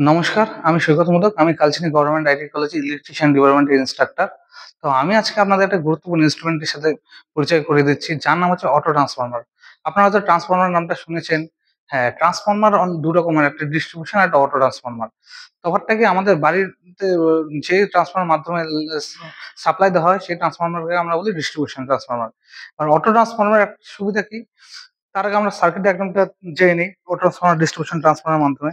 নমস্কার, আমি সৈকত মোদক। আমি কালচিনি গভর্নমেন্ট আইটি কলেজে ইলেকট্রিশিয়ান ডিপার্টমেন্টের ইন্সট্রাক্টর। তো আমি আজকে আপনাদের একটা গুরুত্বপূর্ণ ইনস্ট্রুমেন্টের সাথে পরিচয় করিয়ে দিচ্ছি, যার নাম হচ্ছে অটো ট্রান্সফর্মার। আপনারা হয়তো ট্রান্সফর্মার নামটা শুনেছেন। হ্যাঁ, ট্রান্সফর্মার ২ রকমের, একটা ডিস্ট্রিবিউশন আর একটা অটো ট্রান্সফর্মার। তফাৎটা কি, আমাদের বাড়িতে যে ট্রান্সফর্মার মাধ্যমে সাপ্লাই দেওয়া হয় সেই ট্রান্সফর্মারকে আমরা বলি ডিস্ট্রিবিউশন ট্রান্সফর্মার। আর অটো ট্রান্সফর্মার একটা সুবিধা কি, তার আগে আমরা সার্কিট ডায়াগ্রামটা জেনে নিই অটো ট্রান্সফর্মার ডিস্ট্রিবিউশন ট্রান্সফর্মারের মাধ্যমে।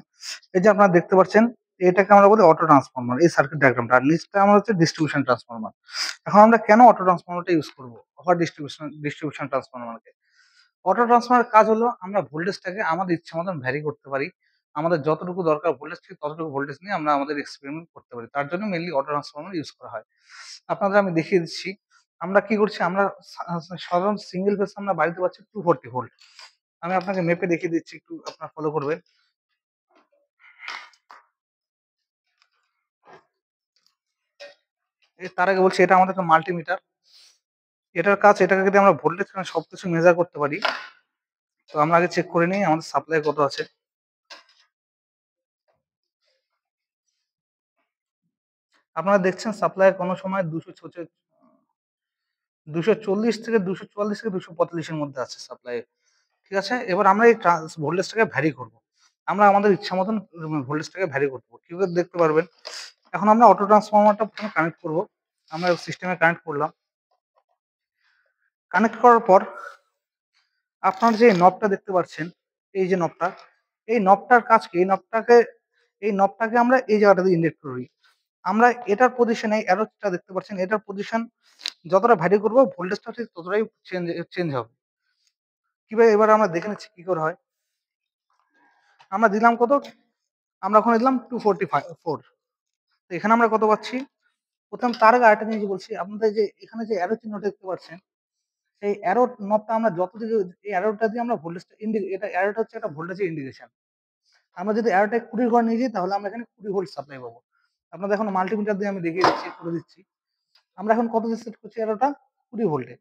এই যে আপনারা দেখতে পাচ্ছেন, এটাকে আমরা বলি অটো ট্রান্সফর্মার, এই সার্কিট ডায়াগ্রামটা। আর নিচটা আমার হচ্ছে ডিস্ট্রিবিউশন ট্রান্সফর্মার। এখন আমরা কেন অটো ট্রান্সফর্মারটা ইউজ করব অথবা ডিস্ট্রিবিউশন ট্রান্সফর্মারকে? অটো ট্রান্সফর্মারের কাজ হলো আমরা ভোল্টেজটাকে আমাদের ইচ্ছা মতন ভ্যারি করতে পারি। আমাদের যতটুকু দরকার ভোল্টেজ, ঠিক ততটুকু ভোল্টেজ নিয়ে আমরা আমাদের এক্সপেরিমেন্ট করতে পারি। তার জন্য মেইনলি অটো ট্রান্সফর্মার ইউজ করা হয়। আপনাদের আমি দেখিয়ে দিচ্ছি। আমরা কি করছি, আমরা সাধারণ সিঙ্গেল ফেজ আমরা বাড়িতে পাচ্ছি 240 ভোল্ট। আমি আপনাকে মেপে দেখিয়ে দিচ্ছি, একটু আপনারা ফলো করবেন। তার আগে বলছি, এটা আমাদের একটা মাল্টিমিটার। এটার কাজ, এটাকে যদি আমরা ভোল্টেজ সবকিছু মেজার করতে পারি। তো আমরা আগে চেক করে নিই আমাদের সাপ্লাই কত আছে। আপনারা দেখছেন সাপ্লাই কোনো সময় 240 থেকে 244 থেকে 245 এর মধ্যে আছে সাপ্লাই। ঠিক আছে? এবার আমরা এই ভোল্টেজটাকে ভ্যারি করব। আমরা আমাদের ইচ্ছা মতন ভোল্টেজটাকে ভ্যারি করব। কিভাবে দেখতে পারবেন? এখন আমরা অটো ট্রান্সফর্মারটা প্রথমে কানেক্ট করব। আমরা সিস্টেমে কানেক্ট করলাম। কানেক্ট করার পর আপনার যে নবটা দেখতে পাচ্ছেন, এই যে নবটা, এই নবটার কাজ কি? এই নবটাকে আমরা এই জায়গাটাতে ইন্ডিকেট করি। আমরা এটার পজিশনে অ্যারোটা দেখতে পাচ্ছেন, এটার পজিশন যতটা ভ্যারি করব ভোল্টেজটা ঠিক ততটাই চেঞ্জ চেঞ্জ হবে। কিভাবে, এবার আমরা দেখে নিচ্ছি কি করে হয়। আমরা দিলাম কত? আমরা ওখানে দিলাম 244। তো এখানে আমরা কত পাচ্ছি? প্রথম তার আগে আরেকটা জিনিস বলছি, আপনাদের যে এখানে যে অ্যারো চিহ্নটা দেখতে পাচ্ছেন, এই অ্যারো নবটা আমরা যত দিকে, এই অ্যারোটা দিয়ে আমরা ভোল্টেজটা এটা অ্যারোটা হচ্ছে একটা ভোল্টেজের ইন্ডিকেশন। আমরা যদি অ্যারোটা 20 ঘর নিয়ে যাই তাহলে আমরা এখানে 20 ভোল্ট সাপ্লাই পাবো। আপনাদের এখন মাল্টিমিটার দিয়ে আমি দেখিয়ে দিচ্ছি, করে দিচ্ছি। আমরা এখন কত দিয়ে সেট করছি অ্যারোটা? 20 ভোল্টে।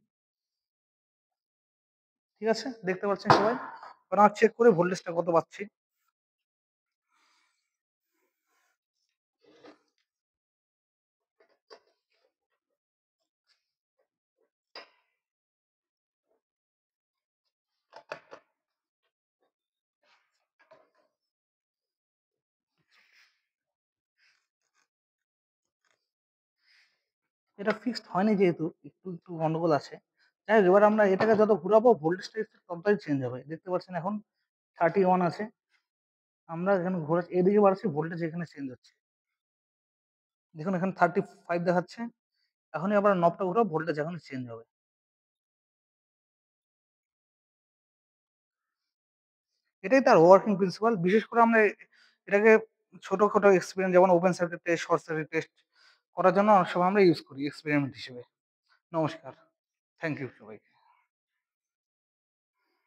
ঠিক আছে? দেখতে পাচ্ছেন সবাই? এবার আমরা চেক করে ভোল্টেজটা কত পাচ্ছি। এটা ফিক্সড হয়নি যেহেতু একটু গন্ডগোল আছে। যাই হোক, এবার আমরা এটাকে যত ঘুরাবো ভোল্টেজটা ততটাই চেঞ্জ হবে। দেখতে পাচ্ছেন এখন 31 আছে। আমরা এখানে ঘোরাচ্ছি, এদিকে বাড়াচ্ছি, ভোল্টেজ এখানে চেঞ্জ হচ্ছে। দেখুন এখানে 35 দেখাচ্ছে। এখনই আবার নবটা ঘুরাবো, ভোল্টেজ এখন চেঞ্জ হবে। এটাই তার ওয়ার্কিং প্রিন্সিপাল। বিশেষ করে আমরা এটাকে ছোটখাটো এক্সপেরিমেন্ট, যেমন open circuit test, short circuit test করার জন্য অনেক সময় আমরা ইউজ করি এক্সপেরিমেন্ট হিসেবে। নমস্কার। থ্যাংক ইউ সবাইকে।